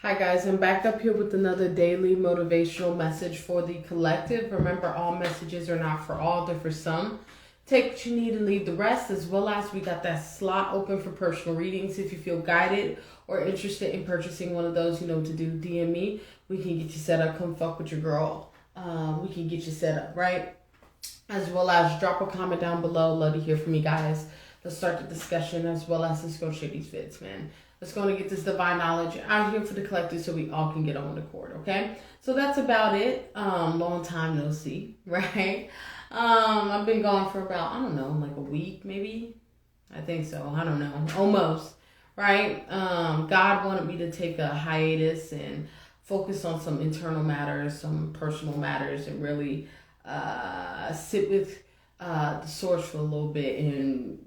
Hi guys, I'm back up here with another daily motivational message for the collective. Remember, all messages are not for all, they're for some. Take what you need and leave the rest, as well as we got that slot open for personal readings. If you feel guided or interested in purchasing one of those, you know what to do. DM me. We can get you set up. Come fuck with your girl. We can get you set up, right? As well as drop a comment down below. Love to hear from you guys. Let's start the discussion, as well as let's go share these vids, man. Let's go and get this divine knowledge out here for the collective so we all can get on the court, okay? So that's about it. Long time no see, right? I've been gone for about, I don't know, like a week maybe? I think so. I don't know. Almost, right? God wanted me to take a hiatus and focus on some internal matters, some personal matters, and really sit with the source for a little bit and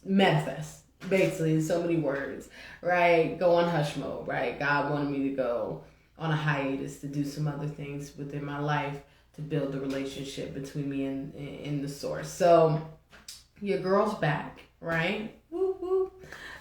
manifest. Basically, in so many words, right? Go on hush mode, right? God wanted me to go on a hiatus to do some other things within my life to build the relationship between me and the source. So your girl's back, right? Woo woo.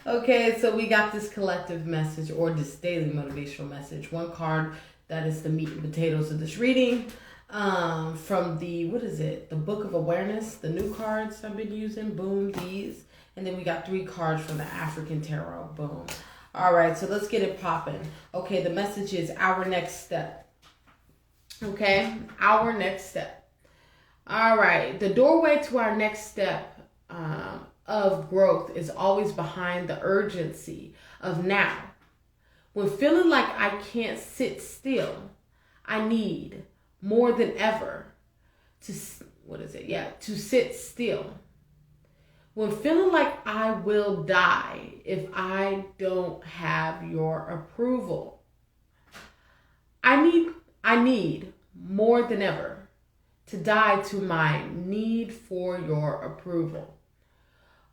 Okay, so we got this collective message, or this daily motivational message. One card that is the meat and potatoes of this reading. From the, what is it? The Book of Awareness, the new cards I've been using. Boom, these. And then we got 3 cards from the African Tarot. Boom. All right, so let's get it popping. Okay, the message is our next step. Okay, our next step. All right, the doorway to our next step of growth is always behind the urgency of now. When feeling like I can't sit still, I need more than ever to, to sit still. When feeling like I will die if I don't have your approval. I need more than ever to die to my need for your approval.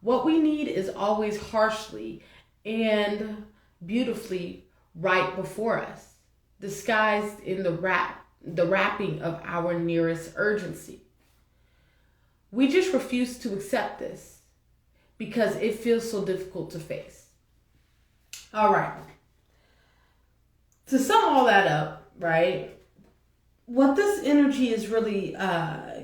What we need is always harshly and beautifully right before us, disguised in the wrapping of our nearest urgency. We just refuse to accept this because it feels so difficult to face. All right. To sum all that up, right, what this energy is really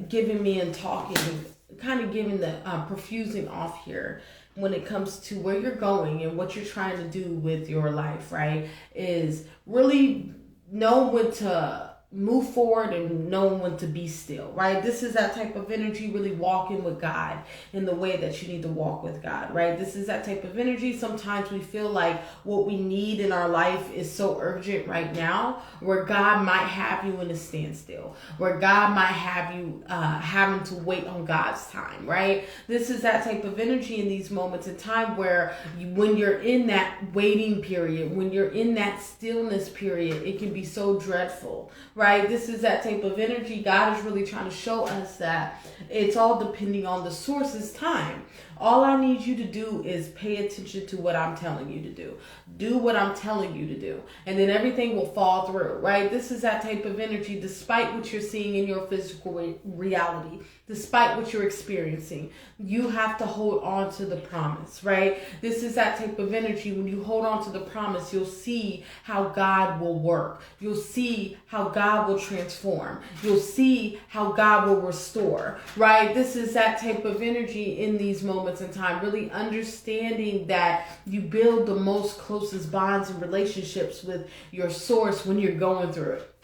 giving me and talking, kind of giving the perfusing off here when it comes to where you're going and what you're trying to do with your life, right, is really know when to move forward and know when to be still, right? This is that type of energy, really walking with God in the way that you need to walk with God, right? This is that type of energy. Sometimes we feel like what we need in our life is so urgent right now, where God might have you in a standstill, where God might have you having to wait on God's time, right? This is that type of energy in these moments in time where when you're in that waiting period, when you're in that stillness period, it can be so dreadful, right? This is that type of energy. God is really trying to show us that it's all depending on the source's time. All I need you to do is pay attention to what I'm telling you to do. Do what I'm telling you to do. And then everything will fall through, right? This is that type of energy, despite what you're seeing in your physical reality, despite what you're experiencing. You have to hold on to the promise, right? This is that type of energy. When you hold on to the promise, you'll see how God will work. You'll see how God will transform. You'll see how God will restore, right? This is that type of energy in these moments in time, really understanding that you build the most closest bonds and relationships with your source when you're going through it,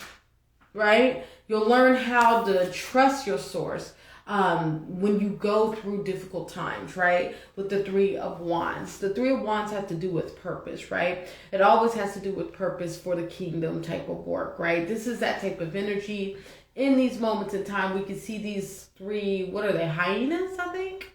right? You'll learn how to trust your source when you go through difficult times, right? With the 3 of Wands. The 3 of Wands have to do with purpose, right? It always has to do with purpose for the kingdom type of work, right? This is that type of energy. In these moments in time, we can see these 3, what are they, hyenas, I think?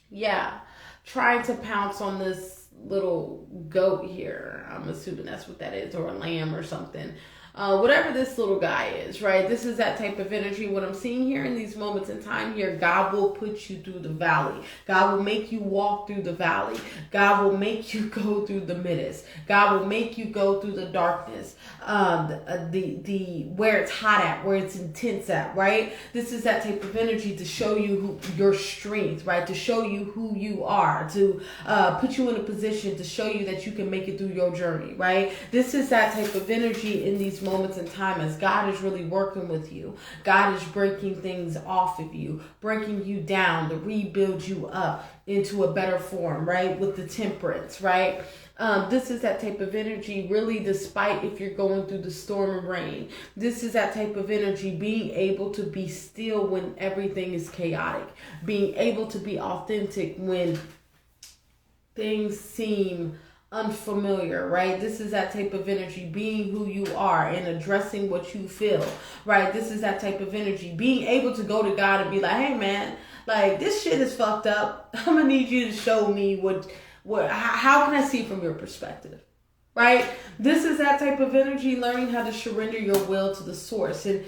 Yeah, trying to pounce on this little goat here. I'm assuming that's what that is, or a lamb or something. whatever this little guy is, right? This is that type of energy. What I'm seeing here in these moments in time here, God will put you through the valley. God will make you walk through the valley. God will make you go through the midst. God will make you go through the darkness, the where it's hot at, where it's intense at, right? This is that type of energy to show you your strength, right? To show you who you are, to put you in a position to show you that you can make it through your journey, right? This is that type of energy in these moments in time as God is really working with you. God is breaking things off of you, breaking you down to rebuild you up into a better form, right? With the temperance, right? This is that type of energy, really, despite if you're going through the storm and rain. This is that type of energy, being able to be still when everything is chaotic, being able to be authentic when things seem unfamiliar, right? This is that type of energy, being who you are and addressing what you feel, right? This is that type of energy, being able to go to God and be like, hey man, like this shit is fucked up. I'm gonna need you to show me how can I see from your perspective, right? This is that type of energy, learning how to surrender your will to the source and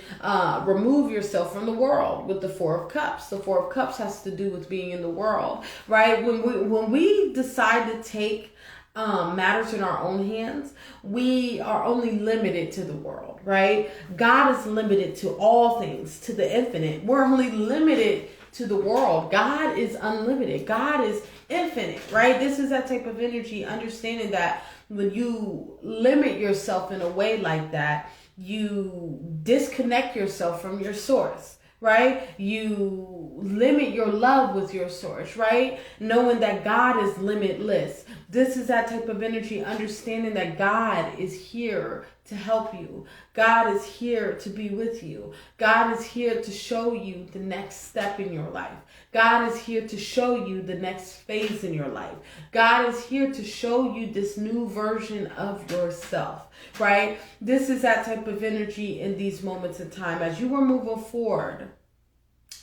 remove yourself from the world with the Four of Cups. The Four of Cups has to do with being in the world, right? When we decide to take matters in our own hands, we are only limited to the world, right? God is limited to all things, to the infinite. We're only limited to the world. God is unlimited. God is infinite, right? This is that type of energy, understanding that when you limit yourself in a way like that, you disconnect yourself from your source, right? You limit your love with your source, right? Knowing that God is limitless. This is that type of energy, understanding that God is here to help you. God is here to be with you. God is here to show you the next step in your life. God is here to show you the next phase in your life. God is here to show you this new version of yourself, right? This is that type of energy in these moments in time. As you are moving forward,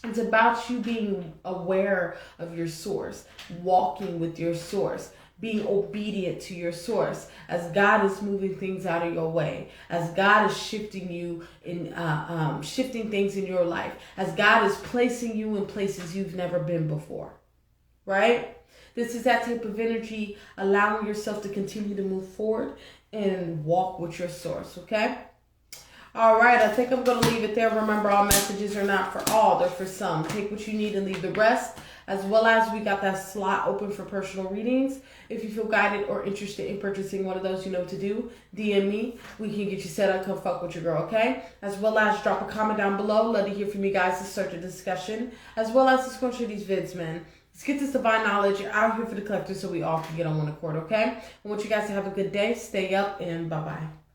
it's about you being aware of your source, walking with your source, being obedient to your source as God is moving things out of your way, as God is shifting you in, shifting things in your life, as God is placing you in places you've never been before, right? This is that type of energy, allowing yourself to continue to move forward and walk with your source, okay? All right, I think I'm going to leave it there. Remember, all messages are not for all, they're for some. Take what you need and leave the rest, as well as we got that slot open for personal readings. If you feel guided or interested in purchasing one of those, you know what to do. DM me. We can get you set up. Come fuck with your girl, okay? As well as drop a comment down below. Love to hear from you guys to start the discussion. As well as let's go share these vids, man. Let's get this divine knowledge out here for the collector so we all can get on one accord, okay? I want you guys to have a good day. Stay up and bye-bye.